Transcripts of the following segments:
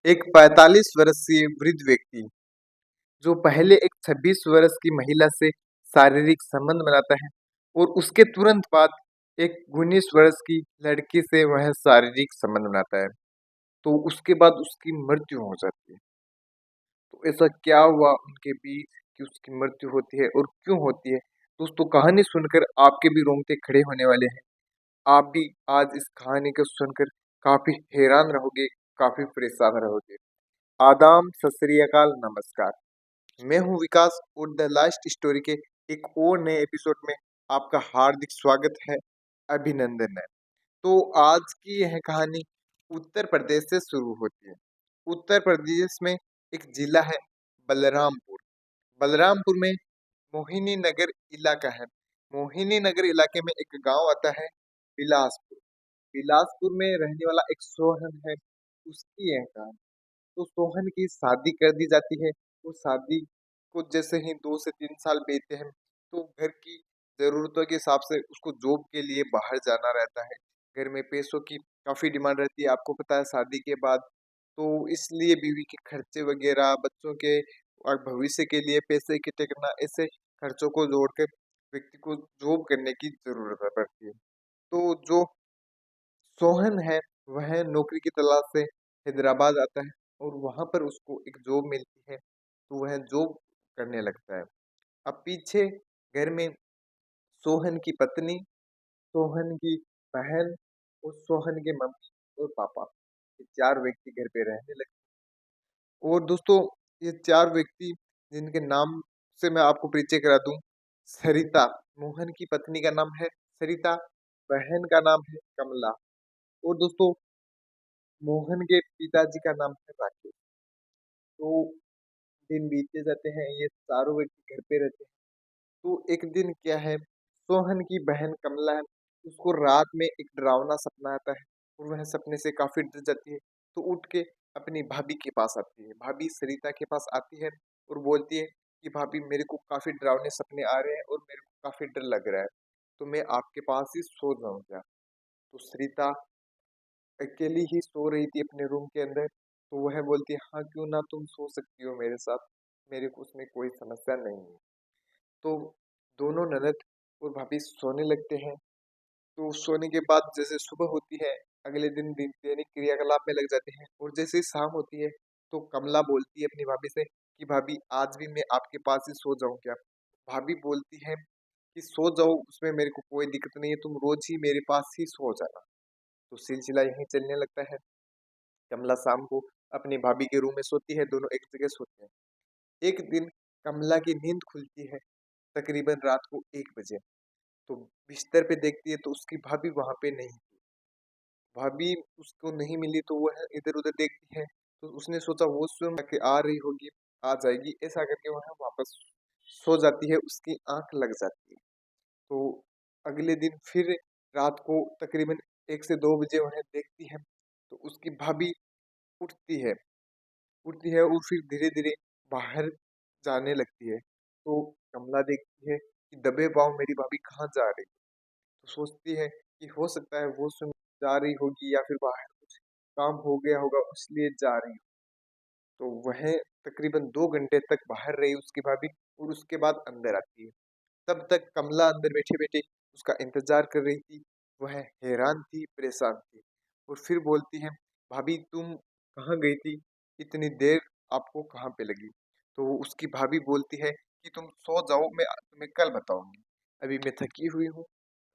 एक 45 वर्षीय वृद्ध व्यक्ति जो पहले एक 26 वर्ष की महिला से शारीरिक संबंध बनाता है और उसके तुरंत बाद एक 19 वर्ष की लड़की से वह शारीरिक संबंध बनाता है, तो उसके बाद उसकी मृत्यु हो जाती है। तो ऐसा क्या हुआ उनके बीच कि उसकी मृत्यु होती है और क्यों होती है? दोस्तों, कहानी सुनकर आपके भी रोंगटे खड़े होने वाले हैं। आप भी आज इस कहानी को सुनकर काफी हैरान रहोगे, काफी परेशान रहोगे। आदाब, सत श्री अकाल, नमस्कार। मैं हूं विकास और द लास्ट स्टोरी के एक और नए एपिसोड में आपका हार्दिक स्वागत है, अभिनंदन है। तो आज की यह कहानी उत्तर प्रदेश से शुरू होती है। उत्तर प्रदेश में एक जिला है बलरामपुर। बलरामपुर में मोहिनी नगर इलाका है। मोहिनी नगर इलाके में एक गांव आता है बिलासपुर। बिलासपुर में रहने वाला एक सोहन है, उसकी यह कहानी। तो सोहन की शादी कर दी जाती है। वो शादी को जैसे ही 2 से 3 साल बीतते हैं तो घर की जरूरतों के हिसाब से उसको जॉब के लिए बाहर जाना रहता है। घर में पैसों की काफी डिमांड रहती है, आपको पता है, शादी के बाद। तो इसलिए बीवी के खर्चे वगैरह, बच्चों के और भविष्य के लिए पैसे इकट्ठे करना, ऐसे खर्चों को जोड़कर व्यक्ति को जॉब करने की जरूरत पड़ती है। तो जो सोहन है वह नौकरी की तलाश से हैदराबाद आता है और वहां पर उसको एक जॉब मिलती है, तो वह जॉब करने लगता है। अब पीछे घर में सोहन की पत्नी, सोहन की बहन और सोहन के मम्मी और पापा, ये 4 व्यक्ति घर पे रहने लगे। और दोस्तों, ये 4 व्यक्ति जिनके नाम से मैं आपको परिचय करा दूं। सरिता, मोहन की पत्नी का नाम है सरिता, बहन का नाम है कमला और दोस्तों मोहन के पिताजी का नाम है राकेश। तो दिन बीतते जाते हैं, ये चारों व्यक्ति घर पे रहते हैं। तो एक दिन क्या है, सोहन की बहन कमला है, उसको रात में एक डरावना सपना आता है और वह सपने से काफी डर जाती है। तो उठ के अपनी भाभी के पास आती है, भाभी सरिता के पास आती है और बोलती है कि भाभी, मेरे को काफी डरावने सपने आ रहे हैं और मेरे को काफी डर लग रहा है, तो मैं आपके पास ही सो जाऊं क्या? तो सरिता अकेली ही सो रही थी अपने रूम के अंदर। तो वह बोलती है, हाँ क्यों ना, तुम सो सकती हो मेरे साथ, मेरे को उसमें कोई समस्या नहीं है। तो दोनों ननद और भाभी सोने लगते हैं। तो सोने के बाद जैसे सुबह होती है, अगले दिन दैनिक क्रियाकलाप में लग जाते हैं और जैसे ही शाम होती है तो कमला बोलती है अपनी भाभी से कि भाभी, आज भी मैं आपके पास ही सो जाऊं क्या? भाभी बोलती है कि सो जाओ, उसमें मेरे को कोई दिक्कत नहीं है, तुम रोज ही मेरे पास ही सो जाना। तो सिलसिला यहीं चलने लगता है। कमला शाम को अपनी भाभी के रूम में सोती है, दोनों एक जगह सोते हैं। एक दिन कमला की नींद खुलती है तकरीबन रात को 1 बजे। तो बिस्तर पे देखती है तो उसकी भाभी वहां पे नहीं थी। भाभी उसको नहीं मिली तो वह इधर उधर देखती है, तो उसने सोचा वॉशरूम के आ रही होगी, आ जाएगी, ऐसा करके वह वापस सो जाती है, उसकी आंख लग जाती है। तो अगले दिन फिर रात को तकरीबन 1 से 2 बजे वह देखती है तो उसकी भाभी उठती है, उठती है और फिर धीरे धीरे बाहर जाने लगती है। तो कमला देखती है कि दबे पाँव मेरी भाभी कहाँ जा रही है। तो सोचती है कि हो सकता है वो सुन जा रही होगी या फिर बाहर कुछ काम हो गया होगा इसलिए जा रही हो। तो वह तकरीबन 2 घंटे तक बाहर रही उसकी भाभी और उसके बाद अंदर आती है। तब तक कमला अंदर बैठे बैठे उसका इंतजार कर रही थी। वह हैरान थी, परेशान थी और फिर बोलती है, भाभी तुम कहाँ गई थी, इतनी देर आपको कहाँ पे लगी? तो वो उसकी भाभी बोलती है कि तुम सो जाओ, मैं तुम्हें कल बताऊंगी, अभी मैं थकी हुई हूँ,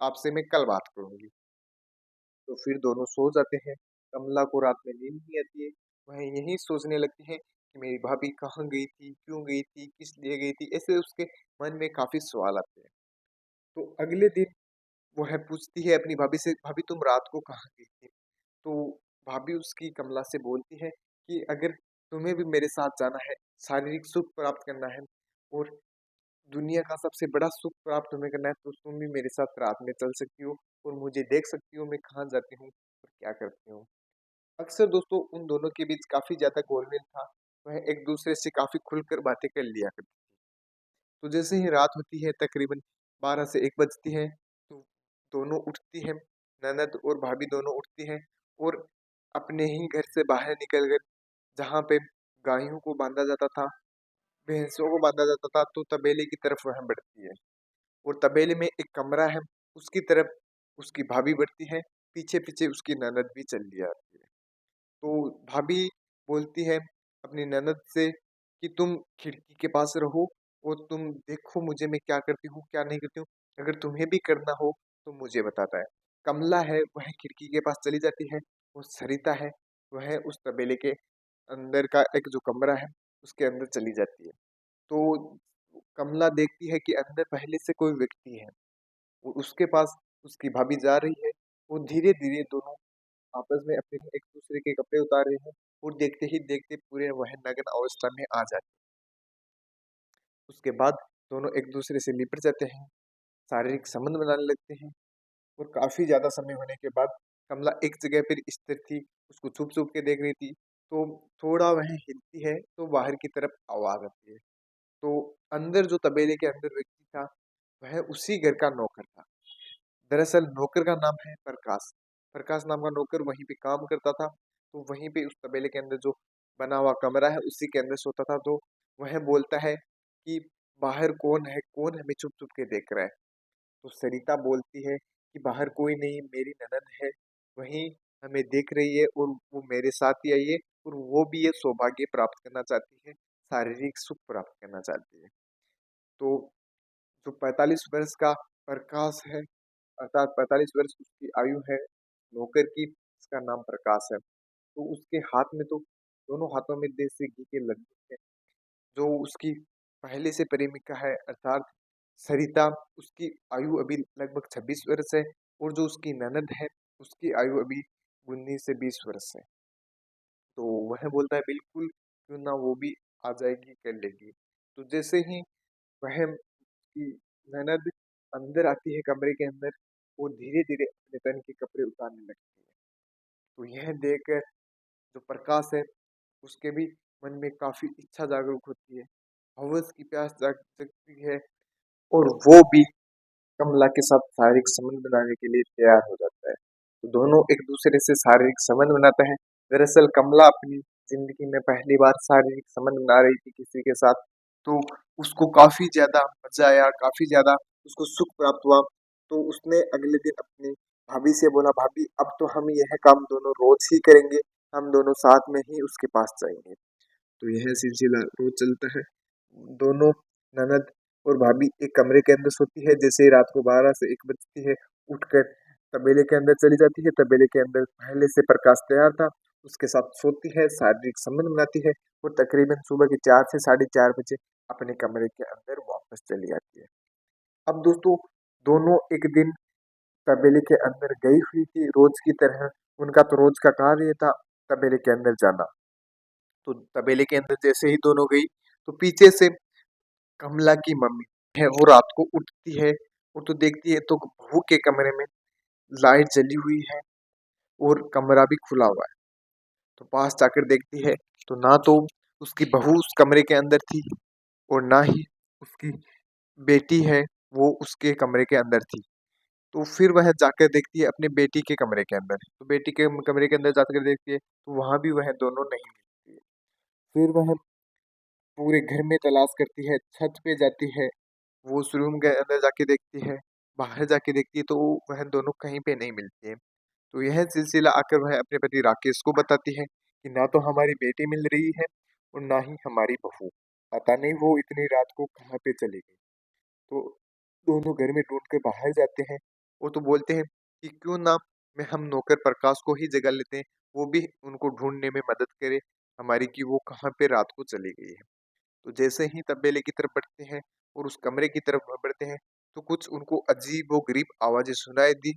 आपसे मैं कल बात करूंगी। तो फिर दोनों सो जाते हैं। कमला को रात में नींद नहीं आती है, वह यही सोचने लगती है कि मेरी भाभी कहाँ गई थी, क्यों गई थी, किस लिए गई थी, ऐसे उसके मन में काफी सवाल आते हैं। तो अगले दिन वह पूछती है अपनी भाभी से, भाभी तुम रात को कहाँ गई थी? तो भाभी उसकी कमला से बोलती है कि अगर तुम्हें भी मेरे साथ जाना है, शारीरिक सुख प्राप्त करना है और दुनिया का सबसे बड़ा सुख प्राप्त तुम्हें करना है, तो तुम भी मेरे साथ रात में चल सकती हो और मुझे देख सकती हो मैं कहाँ जाती हूँ और क्या करती हूँ। अक्सर दोस्तों उन दोनों के बीच काफी ज्यादा घोलमेल था, वह एक दूसरे से काफी खुलकर बातें कर लिया करते। तो जैसे ही रात होती है तकरीबन 12 से 1 बजती है, तो दोनों उठती है, ननद और भाभी दोनों उठती हैं और अपने ही घर से बाहर निकल कर जहाँ पे गायों को बांधा जाता था, भैंसों को बांधा जाता था, तो तबेले की तरफ वह बढ़ती है। और तबेले में एक कमरा है, उसकी तरफ उसकी भाभी बढ़ती है, पीछे पीछे उसकी ननद भी चली आती है। तो भाभी बोलती है अपनी ननद से कि तुम खिड़की के पास रहो और तुम देखो मुझे मैं क्या करती हूँ क्या नहीं करती हूँ, अगर तुम्हें भी करना हो तो मुझे बताता है। कमला है वह खिड़की के पास चली जाती है, और सरिता है वह उस तबेले के अंदर का एक जो कमरा है उसके अंदर चली जाती है। तो कमला देखती है कि अंदर पहले से कोई व्यक्ति है, और उसके पास उसकी भाभी जा रही है। वो धीरे धीरे दोनों आपस में अपने एक दूसरे के कपड़े उतार रहे हैं, और देखते ही देखते पूरे वह नग्न अवस्था में आ जाते हैं। उसके बाद दोनों एक दूसरे से लिपट जाते हैं, शारीरिक संबंध बनाने लगते हैं। और काफी ज्यादा समय होने के बाद कमला एक जगह पर स्थिर थी, उसको छुप छुप के देख रही थी। तो थोड़ा वह हिलती है तो बाहर की तरफ आवाज आती है। तो अंदर जो तबेले के अंदर व्यक्ति था वह उसी घर का नौकर था। दरअसल नौकर का नाम है प्रकाश। प्रकाश नाम का नौकर वहीं पे काम करता था। तो वहीं पे उस तबेले के अंदर जो बना हुआ कमरा है उसी के अंदर सोता था। तो वह बोलता है कि बाहर कौन है, कौन हमें छुप छुप के देख रहा है। तो सरिता बोलती है कि बाहर कोई नहीं, मेरी ननद है, वही हमें देख रही है, और वो मेरे साथ ही आई है, और वो भी ये सौभाग्य प्राप्त करना चाहती है, शारीरिक सुख प्राप्त करना चाहती है। तो जो 45 वर्ष का प्रकाश है, अर्थात 45 वर्ष उसकी आयु है नौकर की, इसका नाम प्रकाश है। तो उसके हाथ में तो दोनों हाथों में देसी घी के लड्डू है। जो उसकी पहले से प्रेमिका है अर्थात सरिता, उसकी आयु अभी लगभग 26 वर्ष है, और जो उसकी ननद है उसकी आयु अभी 19 से 20 वर्ष है। तो वह बोलता है बिल्कुल क्यों ना, वो भी आ जाएगी, कर लेगी। तो जैसे ही वह की ननद अंदर आती है कमरे के अंदर, वो धीरे धीरे अपने तन के कपड़े उतारने लगती है। तो यह देखकर जो प्रकाश है उसके भी मन में काफी इच्छा जागरूक होती है, हवस की प्यास जाग जगती है, और वो भी कमला के साथ शारीरिक संबंध बनाने के लिए तैयार हो जाता है। तो दोनों एक दूसरे से शारीरिक संबंध बनाते हैं। दरअसल कमला अपनी जिंदगी में पहली बार शारीरिक संबंध बना रही थी किसी के साथ। तो उसको काफी ज्यादा मजा आया, काफी ज्यादा उसको सुख प्राप्त हुआ। तो उसने अगले दिन अपनी भाभी से बोला, भाभी अब तो हम यह काम दोनों रोज ही करेंगे, हम दोनों साथ में ही उसके पास जाएंगे। तो यह सिलसिला रोज चलता है। दोनों ननद और भाभी एक कमरे के अंदर सोती है। जैसे ही रात को 12 से 1 बजती है, उठकर तबेले के अंदर चली जाती है। तबेले के अंदर पहले से प्रकाश तैयार था, उसके साथ सोती है, शारीरिक संबंध बनाती है, और तकरीबन सुबह के 4 से 4:30 बजे अपने कमरे के अंदर वापस चली आती है। अब दोस्तों, दोनों एक दिन तबेले के अंदर गई हुई थी रोज की तरह। उनका तो रोज का कार्य था तबेले के अंदर जाना। तो तबेले के अंदर जैसे ही दोनों गई, तो पीछे से कमला की मम्मी है वो रात को उठती है, और तो देखती है तो बहू के कमरे में लाइट जली हुई है, और कमरा भी खुला हुआ है। तो पास जाकर देखती है तो ना तो उसकी बहू उस कमरे के अंदर थी, और ना ही उसकी बेटी है वो उसके कमरे के अंदर थी। तो फिर वह जाकर देखती है अपने बेटी के कमरे के अंदर। तो बेटी के कमरे के अंदर जाकर देखती है तो वहां भी वह दोनों नहीं मिलती है। फिर वह पूरे घर में तलाश करती है, छत पे जाती है, वो उस रूम के अंदर जाके देखती है, बाहर जाके देखती है, तो वह दोनों कहीं पे नहीं मिलती है। तो यह सिलसिला आकर वह अपने पति राकेश को बताती है कि ना तो हमारी बेटी मिल रही है, और ना ही हमारी बहू, पता नहीं वो इतनी रात को कहाँ पे चली गई। तो दोनों घर में ढूंढ कर बाहर जाते हैं। वो तो बोलते हैं कि क्यों ना मैं हम नौकर प्रकाश को ही जगा लेते हैं, वो भी उनको ढूंढने में मदद करे हमारी, कि वो कहाँ पे रात को चली गई है। तो जैसे ही तबेले की तरफ बढ़ते हैं और उस कमरे की तरफ बढ़ते हैं, तो कुछ उनको अजीबो-गरीब आवाजें सुनाई दी,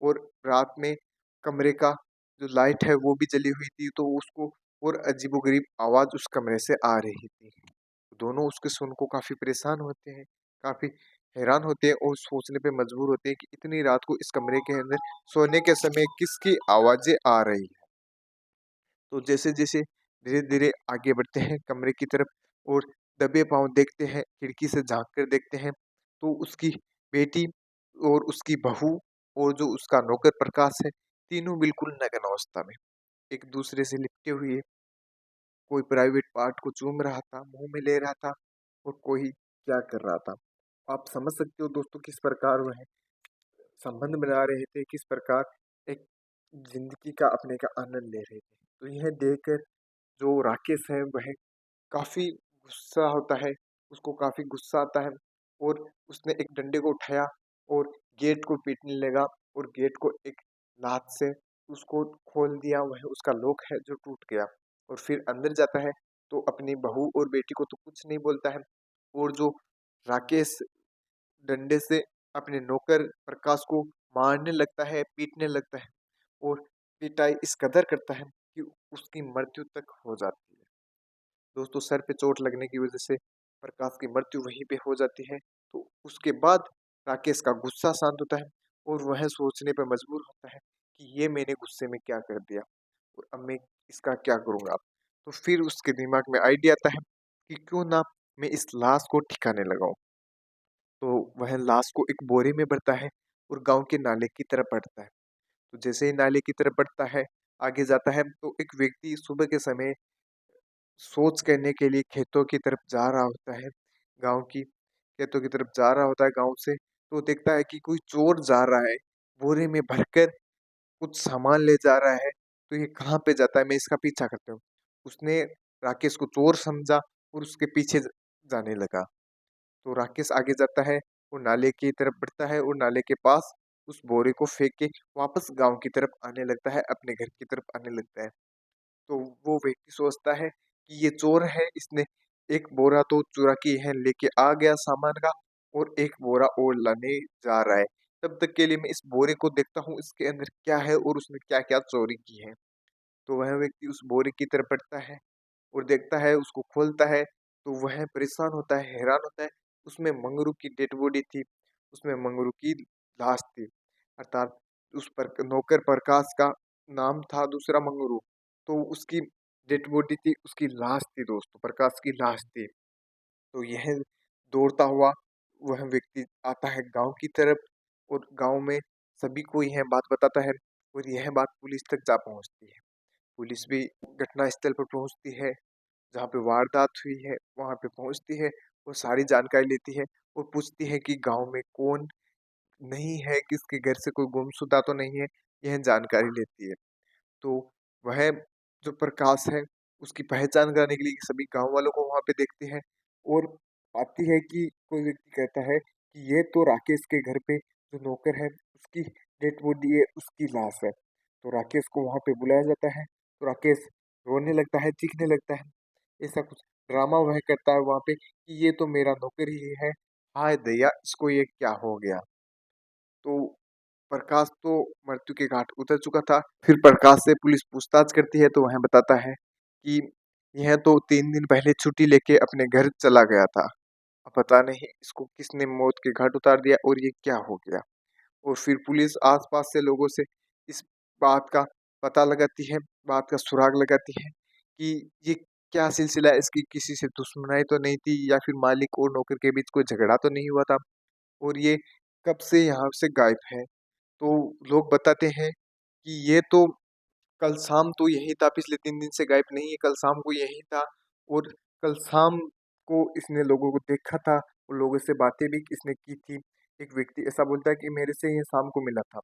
और रात में कमरे का जो लाइट है वो भी जली हुई थी, तो उसको और अजीबो-गरीब आवाज उस कमरे से आ रही थी। दोनों उसके सुन को काफी परेशान होते हैं, काफी हैरान होते हैं, और सोचने पे मजबूर होते हैं कि इतनी रात को इस कमरे के अंदर सोने के समय किसकी आवाजें आ रही है। तो जैसे-जैसे धीरे-धीरे आगे बढ़ते हैं कमरे की तरफ, और दबे पाँव देखते हैं, खिड़की से झाँक कर देखते हैं, तो उसकी बेटी और उसकी बहू और जो उसका नौकर प्रकाश है, तीनों बिल्कुल नग्न अवस्था में एक दूसरे से लिपटे हुए कोई प्राइवेट पार्ट को चूम रहा था, मुँह में ले रहा था और कोई क्या कर रहा था। आप समझ सकते हो दोस्तों किस प्रकार वह संबंध बना रहे थे, किस प्रकार एक ज़िंदगी का अपने का आनंद ले रहे थे। तो यह देखकर जो राकेश है वह काफ़ी गुस्सा होता है, उसको काफ़ी गुस्सा आता है और उसने एक डंडे को उठाया और गेट को पीटने लगा और गेट को एक लात से उसको खोल दिया। वह उसका लॉक है जो टूट गया और फिर अंदर जाता है तो अपनी बहू और बेटी को तो कुछ नहीं बोलता है और जो राकेश डंडे से अपने नौकर प्रकाश को मारने लगता है, पीटने लगता है और पिटाई इस कदर करता है कि उसकी मृत्यु तक हो जाती है। दोस्तों सर पे चोट लगने की वजह से प्रकाश की मृत्यु वहीं पे हो जाती है। तो उसके बाद राकेश का गुस्सा शांत होता है और वह सोचने पर मजबूर होता है कि ये मैंने गुस्से में क्या कर दिया और अब मैं इसका क्या करूँगा। तो फिर उसके दिमाग में आइडिया आता है कि क्यों ना मैं इस लाश को ठिकाने लगाऊं। तो वह लाश को एक बोरे में भरता है और गांव के नाले की तरफ बढ़ता है। तो जैसे ही नाले की तरफ बढ़ता है, आगे जाता है तो एक व्यक्ति सुबह के समय सोच करने के लिए खेतों की तरफ जा रहा होता है, गाँव की खेतों की तरफ जा रहा होता है गाँव से, तो देखता है कि कोई चोर जा रहा है, बोरे में भरकर कुछ सामान ले जा रहा है, तो ये कहाँ पे जाता है, मैं इसका पीछा करता हूँ। उसने राकेश को चोर समझा और उसके पीछे जाने लगा। तो राकेश आगे जाता है और नाले की तरफ बढ़ता है और नाले के पास उस बोरे को फेंक के वापस गाँव की तरफ आने लगता है, अपने घर की तरफ आने लगता है। तो वो व्यक्ति सोचता है कि ये चोर है, इसने एक बोरा तो चुरा के है लेके आ गया सामान का और एक बोरा और लाने जा रहा है। तब तक के लिए मैं इस बोरे को देखता हूँ इसके अंदर क्या है और उसने क्या-क्या चोरी की है। तो वह व्यक्ति उस बोरे की तरफ बढ़ता है और देखता है, उसको खोलता है, तो वह परेशान होता है, हैरान होता है। उसमें मंगरू की डेड बॉडी थी, उसमें मंगरू की लाश थी। अर्थात उस पर नौकर प्रकाश का नाम था दूसरा मंगरू, तो उसकी डेड बॉडी थी, उसकी लाश थी दोस्तों, प्रकाश की लाश थी। तो यह दौड़ता हुआ वह व्यक्ति आता है गाँव की तरफ और गाँव में सभी को यह बात बताता है और यह बात पुलिस तक जा पहुँचती है। पुलिस भी घटना स्थल पर पहुँचती है, जहाँ पे वारदात हुई है वहाँ पे पहुँचती है और सारी जानकारी लेती है और पूछती है कि गाँव में कौन नहीं है, किसके घर से कोई गुमशुदा तो नहीं है, यह जानकारी लेती है। तो वह जो प्रकाश है, उसकी पहचान कराने के लिए सभी गाँव वालों को वहाँ पे देखते हैं और पाती है कि कोई व्यक्ति कहता है कि ये तो राकेश के घर पे जो नौकर है, उसकी डेड बॉडी है, उसकी लाश है। तो राकेश को वहाँ पे बुलाया जाता है, तो राकेश रोने लगता है, चीखने लगता है। ऐसा कुछ ड्रामा वह करता है वहाँ पे कि ये तो मेरा नौकर ही है, हाय दैया इसको ये क्या हो गया। तो प्रकाश तो मृत्यु के घाट उतर चुका था। फिर प्रकाश से पुलिस पूछताछ करती है तो वह बताता है कि यह तो 3 दिन पहले छुट्टी लेके अपने घर चला गया था। अब पता नहीं इसको किसने मौत के घाट उतार दिया और ये क्या हो गया। और फिर पुलिस आस-पास से लोगों से इस बात का पता लगाती है, बात का सुराग लगाती है कि ये क्या सिलसिला है, इसकी किसी से दुश्मनाई तो नहीं थी या फिर मालिक और नौकर के बीच कोई झगड़ा तो नहीं हुआ था और ये कब से यहाँ से गायब है। तो लोग बताते हैं कि ये तो कल शाम तो यही था, पिछले 3 दिन से गायब नहीं है, कल शाम को यही था और कल शाम को इसने लोगों को देखा था और लोगों से बातें भी इसने की थी। एक व्यक्ति ऐसा बोलता है कि मेरे से ये शाम को मिला था।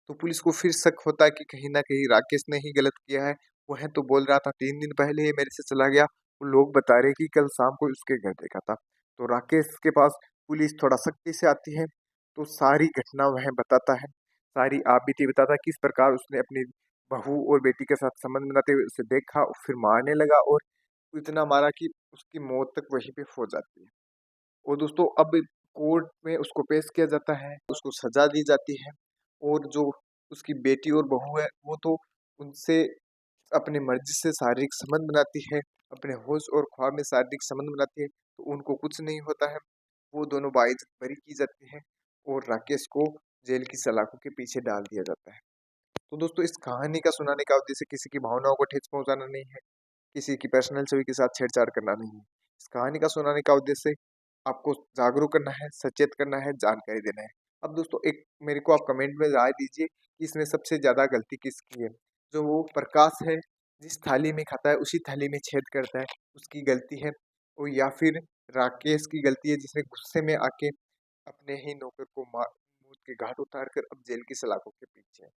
तो पुलिस को फिर शक होता है कि कहीं न कहीं राकेश ने ही गलत किया है। वह तो बोल रहा था 3 दिन पहले ये मेरे से चला गया और लोग बता रहे हैं कि कल शाम को उसके घर देखा था। तो राकेश के पास पुलिस थोड़ा सख्ती से आती है, तो सारी घटना वह बताता है, सारी आपबीती बताता है किस प्रकार उसने अपनी बहू और बेटी के साथ संबंध बनाते हुए उसे देखा और फिर मारने लगा और इतना मारा कि उसकी मौत तक वहीं पे हो जाती है। और दोस्तों अब कोर्ट में उसको पेश किया जाता है, उसको सजा दी जाती है और जो उसकी बेटी और बहू है वो तो उनसे अपनी मर्जी से शारीरिक संबंध बनाती है, अपने होश और ख्वाब में शारीरिक संबंध बनाती है, तो उनको कुछ नहीं होता है। वो दोनों बाइज्जत बरी की जाती हैं और राकेश को जेल की सलाखों के पीछे डाल दिया जाता है। तो दोस्तों इस कहानी का सुनाने का उद्देश्य किसी की भावनाओं को ठेस पहुँचाना नहीं है, किसी की पर्सनल छवि के साथ छेड़छाड़ करना नहीं है। इस कहानी का सुनाने का उद्देश्य आपको जागरूक करना है, सचेत करना है, जानकारी देना है। अब दोस्तों एक मेरे को आप कमेंट में राय दीजिए कि इसमें सबसे ज़्यादा गलती किसकी है? जो वो प्रकाश है जिस थाली में खाता है उसी थाली में छेद करता है, उसकी गलती है। और या फिर राकेश की गलती है जिसने गुस्से में आके अपने ही नौकर को मौत के घाट उतार कर अब जेल की सलाखों के पीछे है।